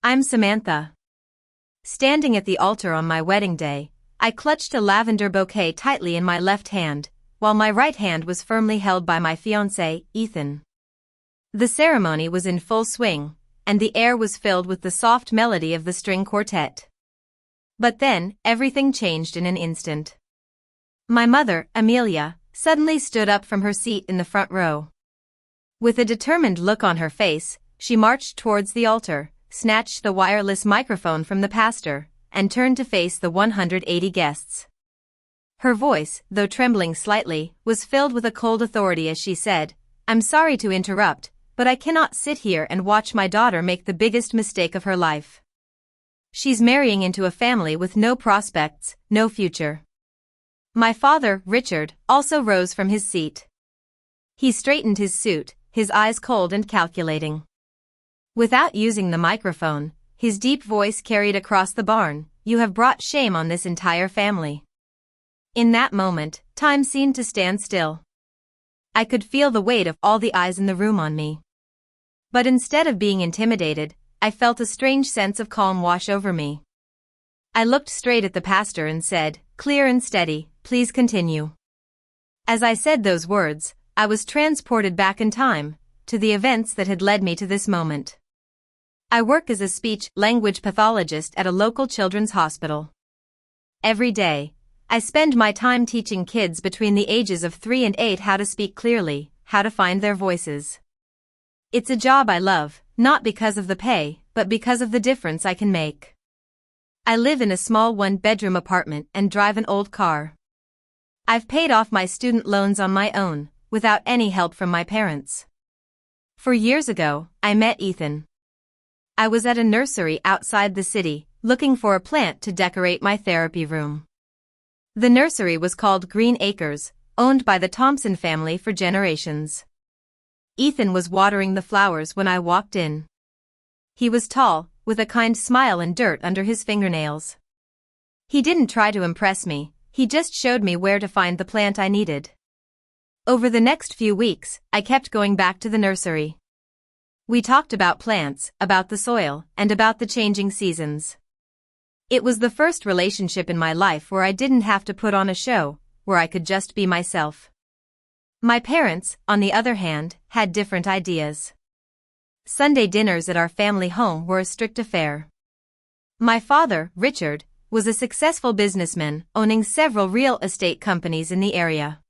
I'm Samantha. Standing at the altar on my wedding day, I clutched a lavender bouquet tightly in my left hand, while my right hand was firmly held by my fiancé, Ethan. The ceremony was in full swing, and the air was filled with the soft melody of the string quartet. But then, everything changed in an instant. My mother, Amelia, suddenly stood up from her seat in the front row. With a determined look on her face, she marched towards the altar, snatched the wireless microphone from the pastor, and turned to face the 180 guests. Her voice, though trembling slightly, was filled with a cold authority as she said, "I'm sorry to interrupt, but I cannot sit here and watch my daughter make the biggest mistake of her life. She's marrying into a family with no prospects, no future." My father, Richard, also rose from his seat. He straightened his suit, his eyes cold and calculating. Without using the microphone, his deep voice carried across the barn, "You have brought shame on this entire family." In that moment, time seemed to stand still. I could feel the weight of all the eyes in the room on me. But instead of being intimidated, I felt a strange sense of calm wash over me. I looked straight at the pastor and said, "Clear and steady, please continue." As I said those words, I was transported back in time, to the events that had led me to this moment. I work as a speech-language pathologist at a local children's hospital. Every day, I spend my time teaching kids between the ages of 3 and 8 how to speak clearly, how to find their voices. It's a job I love, not because of the pay, but because of the difference I can make. I live in a small one-bedroom apartment and drive an old car. I've paid off my student loans on my own, without any help from my parents. 4 years ago, I met Ethan. I was at a nursery outside the city, looking for a plant to decorate my therapy room. The nursery was called Green Acres, owned by the Thompson family for generations. Ethan was watering the flowers when I walked in. He was tall, with a kind smile and dirt under his fingernails. He didn't try to impress me, he just showed me where to find the plant I needed. Over the next few weeks, I kept going back to the nursery. We talked about plants, about the soil, and about the changing seasons. It was the first relationship in my life where I didn't have to put on a show, where I could just be myself. My parents, on the other hand, had different ideas. Sunday dinners at our family home were a strict affair. My father, Richard, was a successful businessman, owning several real estate companies in the area.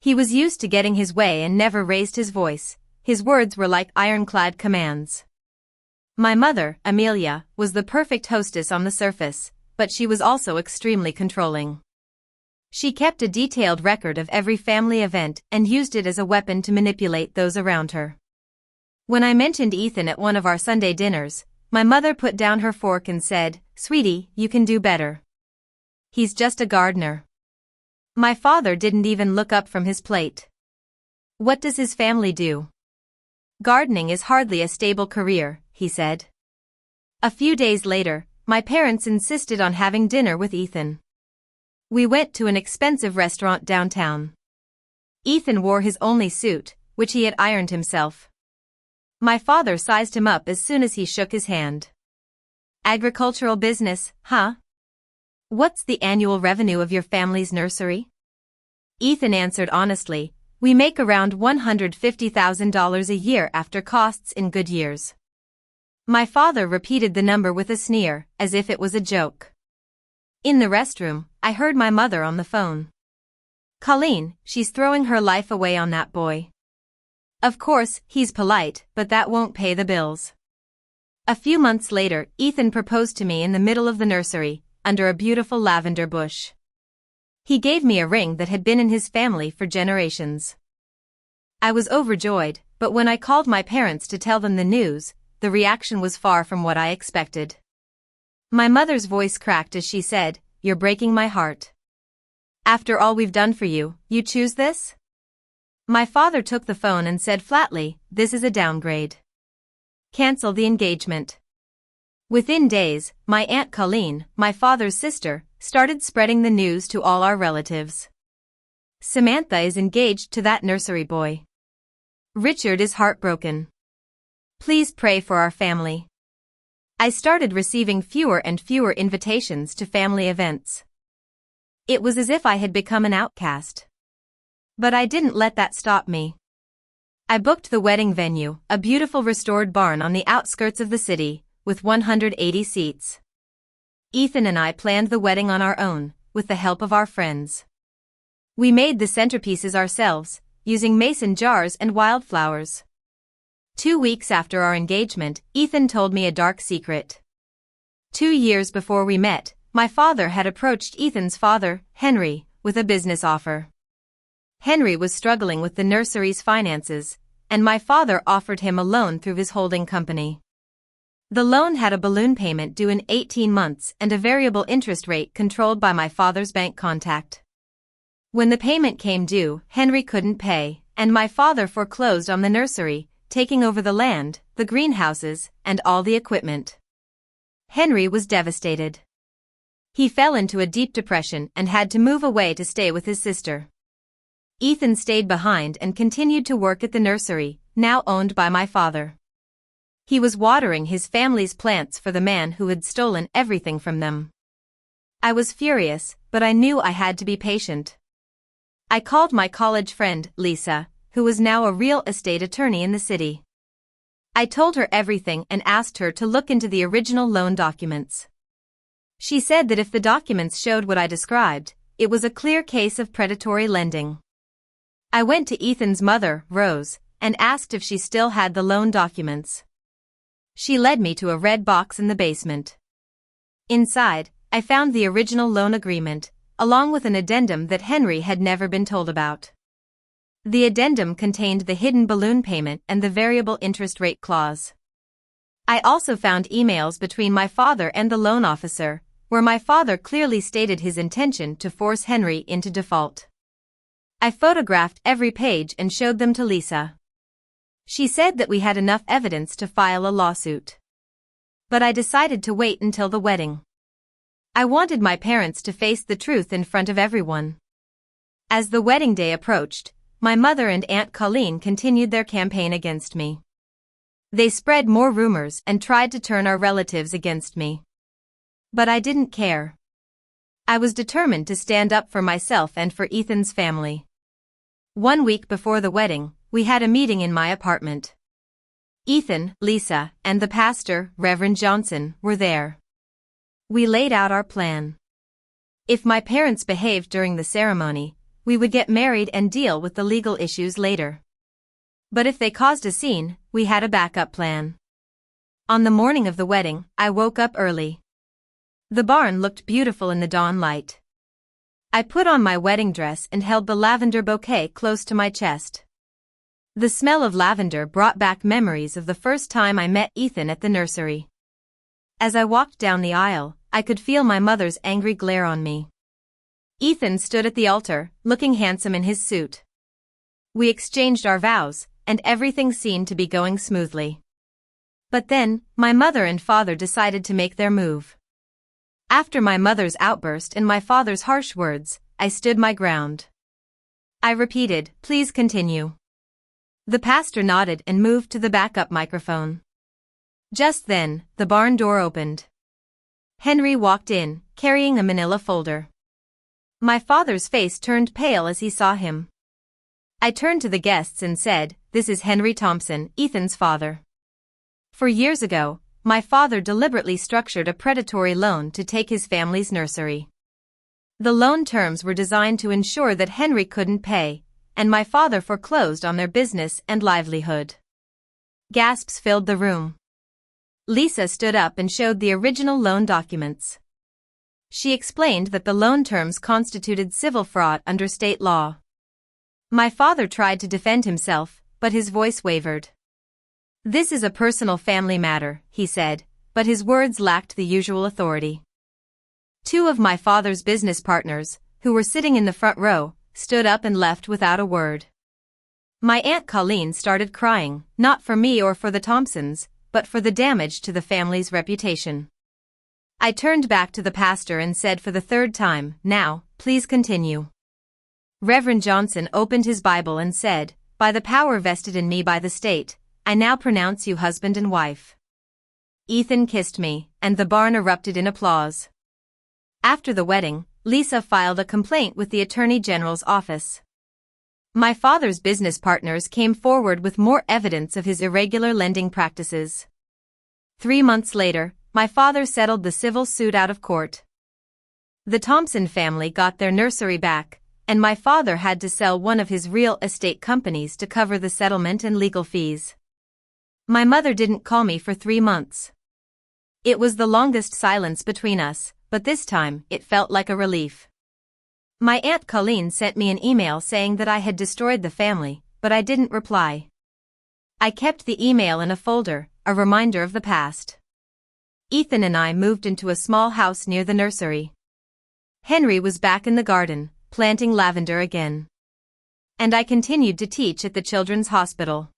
He was used to getting his way and never raised his voice. His words were like ironclad commands. My mother, Amelia, was the perfect hostess on the surface, but she was also extremely controlling. She kept a detailed record of every family event and used it as a weapon to manipulate those around her. When I mentioned Ethan at one of our Sunday dinners, my mother put down her fork and said, "Sweetie, you can do better. He's just a gardener." My father didn't even look up from his plate. "What does his family do?" "Gardening is hardly a stable career," he said. A few days later, my parents insisted on having dinner with Ethan. We went to an expensive restaurant downtown. Ethan wore his only suit, which he had ironed himself. My father sized him up as soon as he shook his hand. "Agricultural business, huh? What's the annual revenue of your family's nursery?" Ethan answered honestly, "We make around $150,000 a year after costs in good years." My father repeated the number with a sneer, as if it was a joke. In the restroom, I heard my mother on the phone. "Colleen, she's throwing her life away on that boy. Of course, he's polite, but that won't pay the bills." A few months later, Ethan proposed to me in the middle of the nursery, under a beautiful lavender bush. He gave me a ring that had been in his family for generations. I was overjoyed, but when I called my parents to tell them the news, the reaction was far from what I expected. My mother's voice cracked as she said, "You're breaking my heart. After all we've done for you, you choose this?" My father took the phone and said flatly, "This is a downgrade. Cancel the engagement." Within days, my Aunt Colleen, my father's sister, started spreading the news to all our relatives. "Samantha is engaged to that nursery boy. Richard is heartbroken. Please pray for our family." I started receiving fewer and fewer invitations to family events. It was as if I had become an outcast. But I didn't let that stop me. I booked the wedding venue, a beautiful restored barn on the outskirts of the city, with 180 seats. Ethan and I planned the wedding on our own, with the help of our friends. We made the centerpieces ourselves, using mason jars and wildflowers. 2 weeks after our engagement, Ethan told me a dark secret. 2 years before we met, my father had approached Ethan's father, Henry, with a business offer. Henry was struggling with the nursery's finances, and my father offered him a loan through his holding company. The loan had a balloon payment due in 18 months and a variable interest rate controlled by my father's bank contact. When the payment came due, Henry couldn't pay, and my father foreclosed on the nursery, taking over the land, the greenhouses, and all the equipment. Henry was devastated. He fell into a deep depression and had to move away to stay with his sister. Ethan stayed behind and continued to work at the nursery, now owned by my father. He was watering his family's plants for the man who had stolen everything from them. I was furious, but I knew I had to be patient. I called my college friend, Lisa, who was now a real estate attorney in the city. I told her everything and asked her to look into the original loan documents. She said that if the documents showed what I described, it was a clear case of predatory lending. I went to Ethan's mother, Rose, and asked if she still had the loan documents. She led me to a red box in the basement. Inside, I found the original loan agreement, along with an addendum that Henry had never been told about. The addendum contained the hidden balloon payment and the variable interest rate clause. I also found emails between my father and the loan officer, where my father clearly stated his intention to force Henry into default. I photographed every page and showed them to Lisa. She said that we had enough evidence to file a lawsuit. But I decided to wait until the wedding. I wanted my parents to face the truth in front of everyone. As the wedding day approached, my mother and Aunt Colleen continued their campaign against me. They spread more rumors and tried to turn our relatives against me. But I didn't care. I was determined to stand up for myself and for Ethan's family. 1 week before the wedding, we had a meeting in my apartment. Ethan, Lisa, and the pastor, Reverend Johnson, were there. We laid out our plan. If my parents behaved during the ceremony, we would get married and deal with the legal issues later. But if they caused a scene, we had a backup plan. On the morning of the wedding, I woke up early. The barn looked beautiful in the dawn light. I put on my wedding dress and held the lavender bouquet close to my chest. The smell of lavender brought back memories of the first time I met Ethan at the nursery. As I walked down the aisle, I could feel my mother's angry glare on me. Ethan stood at the altar, looking handsome in his suit. We exchanged our vows, and everything seemed to be going smoothly. But then, my mother and father decided to make their move. After my mother's outburst and my father's harsh words, I stood my ground. I repeated, "Please continue." The pastor nodded and moved to the backup microphone. Just then, the barn door opened. Henry walked in, carrying a manila folder. My father's face turned pale as he saw him. I turned to the guests and said, "This is Henry Thompson, Ethan's father." For years ago, my father deliberately structured a predatory loan to take his family's nursery. The loan terms were designed to ensure that Henry couldn't pay, and my father foreclosed on their business and livelihood. Gasps filled the room. Lisa stood up and showed the original loan documents. She explained that the loan terms constituted civil fraud under state law. My father tried to defend himself, but his voice wavered. "This is a personal family matter," he said, but his words lacked the usual authority. 2 of my father's business partners, who were sitting in the front row, stood up and left without a word. My Aunt Colleen started crying, not for me or for the Thompsons, but for the damage to the family's reputation. I turned back to the pastor and said for the 3rd time, "Now, please continue." Reverend Johnson opened his Bible and said, "By the power vested in me by the state, I now pronounce you husband and wife." Ethan kissed me, and the barn erupted in applause. After the wedding, Lisa filed a complaint with the Attorney General's office. My father's business partners came forward with more evidence of his irregular lending practices. 3 months later, my father settled the civil suit out of court. The Thompson family got their nursery back, and my father had to sell one of his real estate companies to cover the settlement and legal fees. My mother didn't call me for 3 months. It was the longest silence between us, but this time it felt like a relief. My Aunt Colleen sent me an email saying that I had destroyed the family, but I didn't reply. I kept the email in a folder, a reminder of the past. Ethan and I moved into a small house near the nursery. Henry was back in the garden, planting lavender again. And I continued to teach at the children's hospital.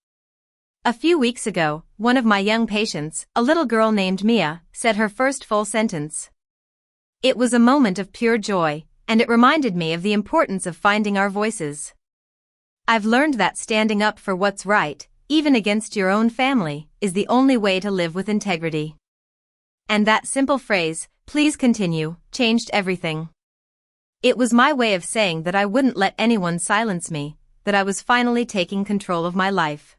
A few weeks ago, one of my young patients, a little girl named Mia, said her first full sentence. It was a moment of pure joy, and it reminded me of the importance of finding our voices. I've learned that standing up for what's right, even against your own family, is the only way to live with integrity. And that simple phrase, "Please continue," changed everything. It was my way of saying that I wouldn't let anyone silence me, that I was finally taking control of my life.